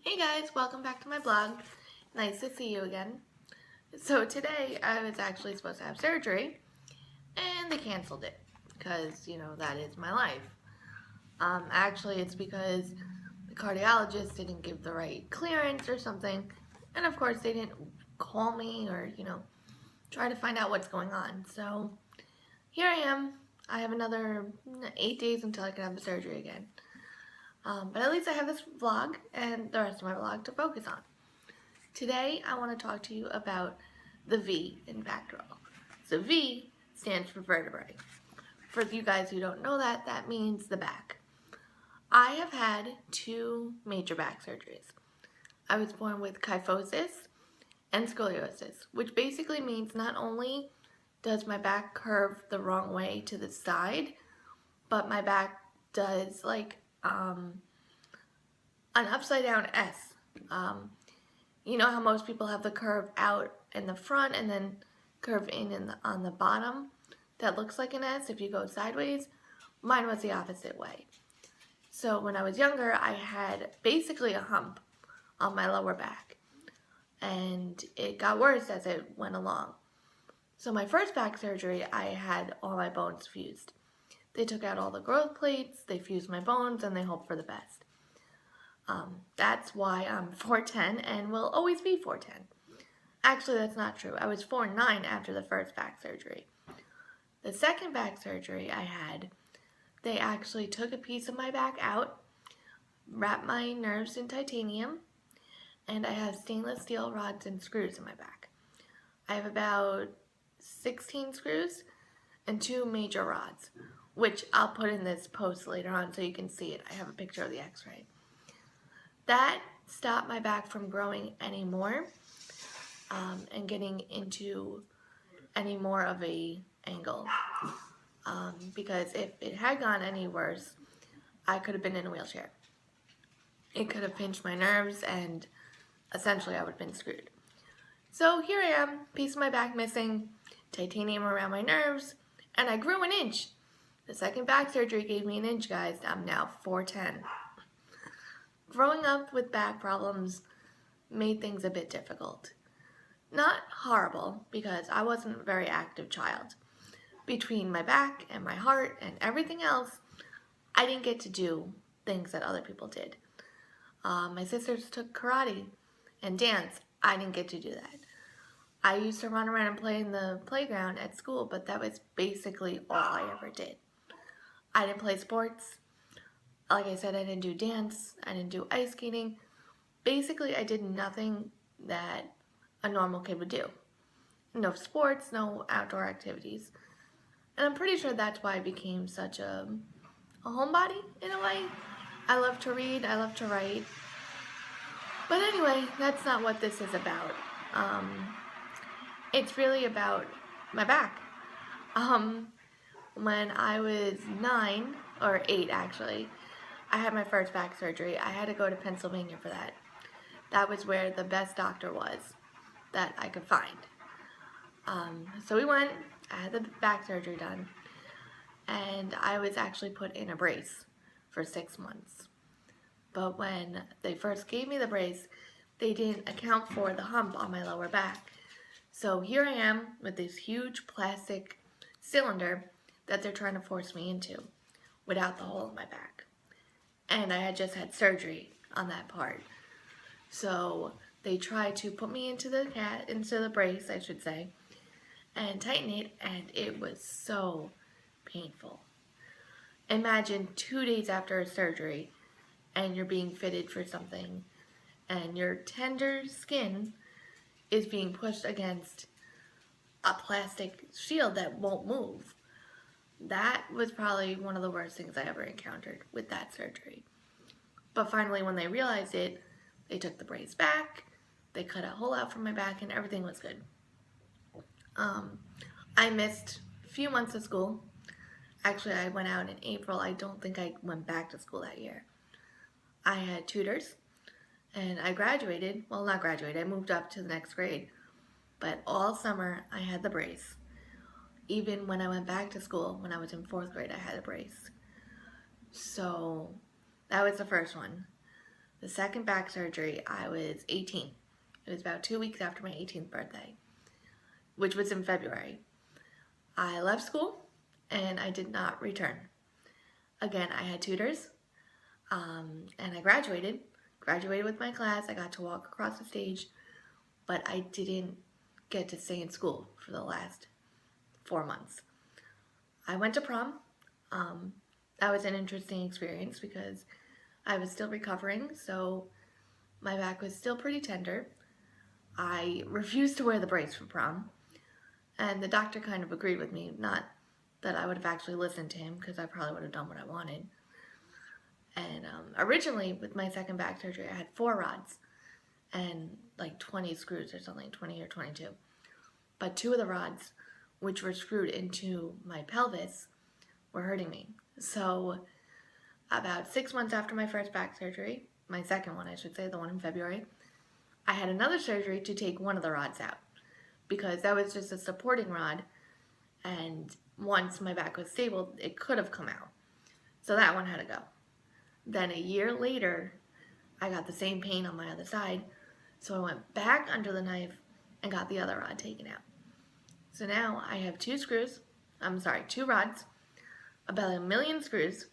Hey guys, welcome back to my blog. Nice to see you again. So today I was actually supposed to have surgery and they canceled it because, that is my life. Actually it's because the cardiologist didn't give the right clearance or something, and of course they didn't call me or, try to find out what's going on. So here I am. I have another 8 days until I can have the surgery again. But at least I have this vlog and the rest of my vlog to focus on. Today, I want to talk to you about the V in VACTERL. So V stands for vertebrae. For you guys who don't know that, that means the back. I have had 2 major back surgeries. I was born with kyphosis and scoliosis, which basically means not only does my back curve the wrong way to the side, but my back does like an upside down S. You know how most people have the curve out in the front and then curve in on the bottom? That looks like an S if you go sideways. Mine was the opposite way. So when I was younger, I had basically a hump on my lower back. And it got worse as it went along. So my first back surgery, I had all my bones fused. They took out all the growth plates, they fused my bones, and they hoped for the best. That's why I'm 4'10" and will always be 4'10". Actually, that's not true. I was 4'9" after the first back surgery. The second back surgery I had, they actually took a piece of my back out, wrapped my nerves in titanium, and I have stainless steel rods and screws in my back. I have about 16 screws and 2 major rods, which I'll put in this post later on so you can see it. I have a picture of the x-ray. That stopped my back from growing anymore and getting into any more of a angle. Because if it had gone any worse, I could have been in a wheelchair. It could have pinched my nerves and essentially I would have been screwed. So here I am, piece of my back missing, titanium around my nerves, and I grew an inch. The second back surgery gave me an inch, guys. I'm now 4'10". Growing up with back problems made things a bit difficult. Not horrible, because I wasn't a very active child. Between my back and my heart and everything else, I didn't get to do things that other people did. My sisters took karate and dance. I didn't get to do that. I used to run around and play in the playground at school, but that was basically all I ever did. I didn't play sports. Like I said, I didn't do dance. I didn't do ice skating. Basically, I did nothing that a normal kid would do. No sports, no outdoor activities. And I'm pretty sure that's why I became such a homebody in a way. I love to read. I love to write. But anyway, that's not what this is about. It's really about my back. When I was 9, or 8 actually, I had my first back surgery. I had to go to Pennsylvania for that. That was where the best doctor was that I could find. So we went, I had the back surgery done, and I was actually put in a brace for 6 months. But when they first gave me the brace, they didn't account for the hump on my lower back. So here I am with this huge plastic cylinder that they're trying to force me into without the hole in my back. And I had just had surgery on that part. So they tried to put me into the brace, I should say, and tighten it, and it was so painful. Imagine 2 days after a surgery and you're being fitted for something and your tender skin is being pushed against a plastic shield that won't move. That was probably one of the worst things I ever encountered with that surgery. But finally, when they realized it, they took the brace back, they cut a hole out from my back, and everything was good. I missed a few months of school. Actually, I went out in April. I don't think I went back to school that year. I had tutors, and I graduated. Well, not graduated. I moved up to the next grade. But all summer, I had the brace. Even when I went back to school, when I was in 4th grade, I had a brace. So that was the first one. The second back surgery, I was 18. It was about 2 weeks after my 18th birthday, which was in February. I left school and I did not return. Again, I had tutors, and I graduated with my class. I got to walk across the stage, but I didn't get to stay in school for the last 4 months. I went to prom. That was an interesting experience because I was still recovering, so my back was still pretty tender. I refused to wear the brace for prom, and the doctor kind of agreed with me. Not that I would have actually listened to him, because I probably would have done what I wanted. And originally, with my second back surgery, I had 4 rods and like 20 screws or something, 20 or 22. But 2 of the rods, which were screwed into my pelvis, were hurting me. So about 6 months after my first back surgery, my second one I should say, the one in February, I had another surgery to take one of the rods out, because that was just a supporting rod, and once my back was stable, it could have come out. So that one had to go. Then a year later, I got the same pain on my other side, so I went back under the knife and got the other rod taken out. So now I have 2 rods, about 1 million screws,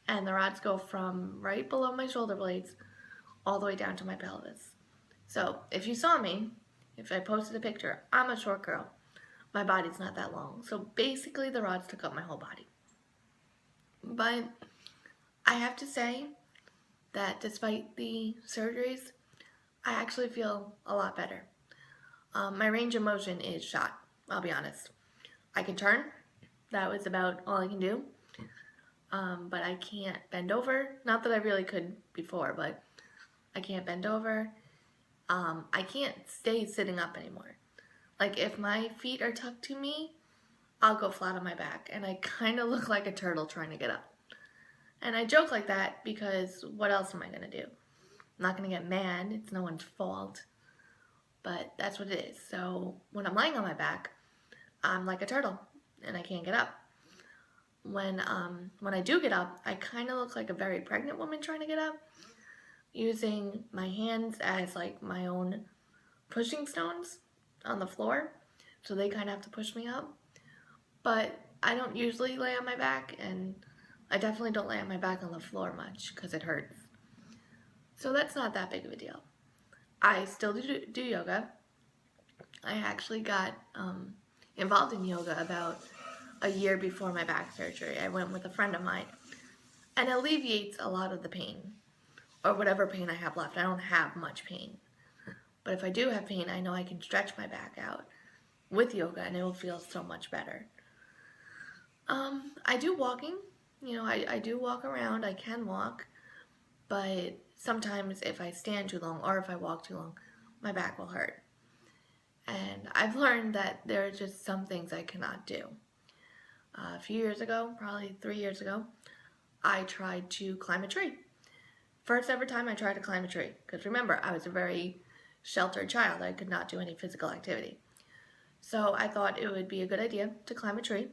and the rods go from right below my shoulder blades all the way down to my pelvis. So if you saw me, if I posted a picture, I'm a short girl. My body's not that long. So basically the rods took up my whole body. But I have to say that despite the surgeries, I actually feel a lot better. My range of motion is shot, I'll be honest. I can turn. That was about all I can do. But I can't bend over. Not that I really could before, but I can't bend over. I can't stay sitting up anymore. Like, if my feet are tucked to me, I'll go flat on my back, and I kind of look like a turtle trying to get up. And I joke like that because what else am I going to do? I'm not going to get mad. It's no one's fault. But that's what it is. So when I'm lying on my back, I'm like a turtle, and I can't get up. When I do get up, I kind of look like a very pregnant woman trying to get up, using my hands as like my own pushing stones on the floor, so they kind of have to push me up. But I don't usually lay on my back, and I definitely don't lay on my back on the floor much because it hurts. So that's not that big of a deal. I still do yoga. I actually got involved in yoga about a year before my back surgery. I went with a friend of mine, and it alleviates a lot of the pain, or whatever pain I have left. I don't have much pain. But if I do have pain, I know I can stretch my back out with yoga, and it will feel so much better. I do walking. I do walk around. I can walk. But sometimes if I stand too long or if I walk too long, my back will hurt. And I've learned that there are just some things I cannot do. A few years ago, probably 3 years ago, I tried to climb a tree. First ever time I tried to climb a tree. Because remember, I was a very sheltered child. I could not do any physical activity. So I thought it would be a good idea to climb a tree.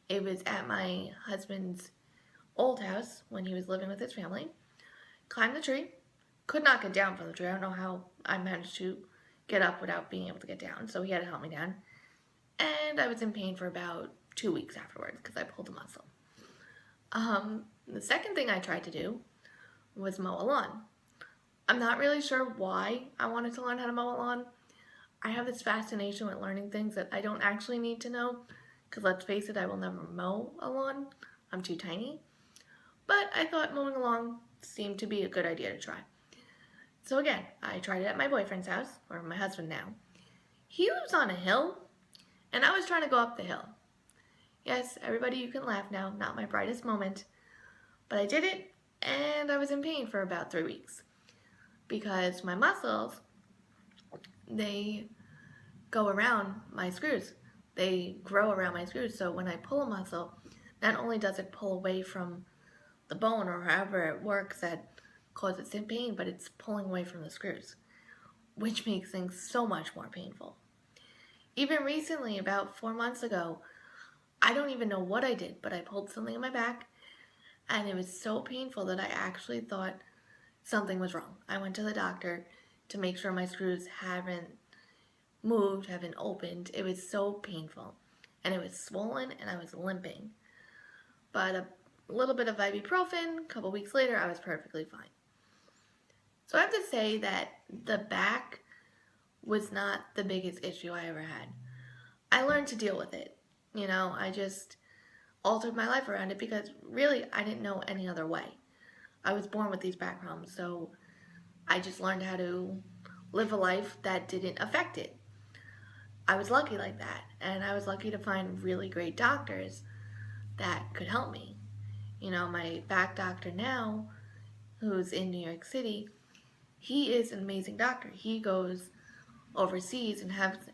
It was at my husband's old house when he was living with his family. Climbed the tree. Could not get down from the tree. I don't know how I managed to get up without being able to get down. So he had to help me down. And I was in pain for about 2 weeks afterwards because I pulled a muscle. The second thing I tried to do was mow a lawn. I'm not really sure why I wanted to learn how to mow a lawn. I have this fascination with learning things that I don't actually need to know, because let's face it, I will never mow a lawn. I'm too tiny. But I thought mowing a lawn seemed to be a good idea to try. So again, I tried it at my boyfriend's house, or my husband now. He lives on a hill, and I was trying to go up the hill. Yes, everybody, you can laugh now, not my brightest moment. But I did it, and I was in pain for about 3 weeks. Because my muscles, they go around my screws. They grow around my screws. So when I pull a muscle, not only does it pull away from the bone or however it works that causes some pain, but it's pulling away from the screws, which makes things so much more painful. Even recently, about 4 months ago, I don't even know what I did, but I pulled something in my back, and it was so painful that I actually thought something was wrong. I went to the doctor to make sure my screws haven't moved, haven't opened. It was so painful, and it was swollen, and I was limping. But a little bit of ibuprofen, a couple weeks later, I was perfectly fine. So I have to say that the back was not the biggest issue I ever had. I learned to deal with it. I just altered my life around it because really I didn't know any other way. I was born with these back problems, so I just learned how to live a life that didn't affect it. I was lucky like that, and I was lucky to find really great doctors that could help me. My back doctor now, who's in New York City, he is an amazing doctor. He goes overseas and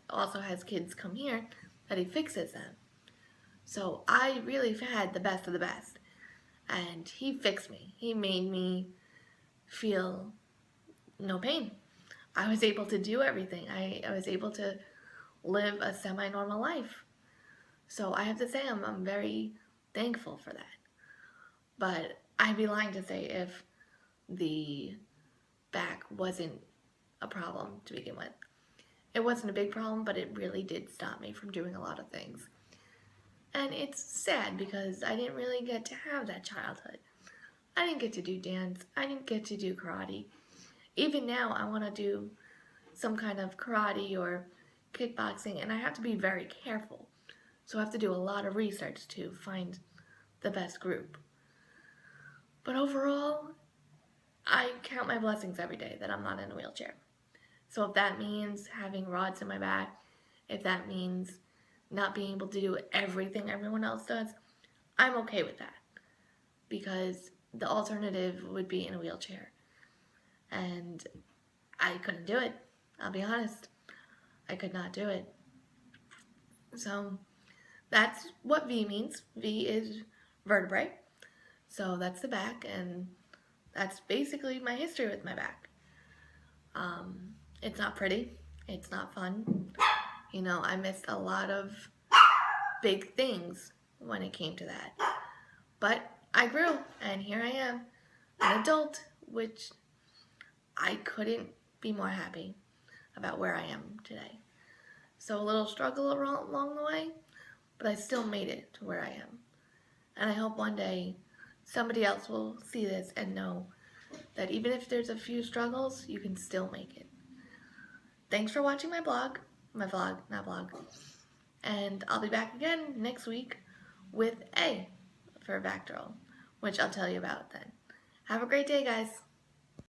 also has kids come here that he fixes them. So I really had the best of the best. And he fixed me. He made me feel no pain. I was able to do everything. I was able to live a semi-normal life. So I have to say I'm very thankful for that. But I'd be lying to say if the back wasn't a problem to begin with. It wasn't a big problem, but it really did stop me from doing a lot of things. And it's sad because I didn't really get to have that childhood. I didn't get to do dance. I didn't get to do karate. Even now, I want to do some kind of karate or kickboxing, and I have to be very careful. So I have to do a lot of research to find the best group. But overall, I count my blessings every day that I'm not in a wheelchair. So if that means having rods in my back, if that means not being able to do everything everyone else does, I'm okay with that. Because the alternative would be in a wheelchair. And I couldn't do it. I'll be honest. I could not do it. So that's what V means. V is vertebrae. So that's the back, and that's basically my history with my back. It's not pretty. It's not fun. I missed a lot of big things when it came to that. But I grew, and here I am, an adult, which I couldn't be more happy about where I am today. So a little struggle along the way, but I still made it to where I am. And I hope one day somebody else will see this and know that even if there's a few struggles, you can still make it. Thanks for watching my vlog, not blog. And I'll be back again next week with A for VACTERL, which I'll tell you about then. Have a great day, guys.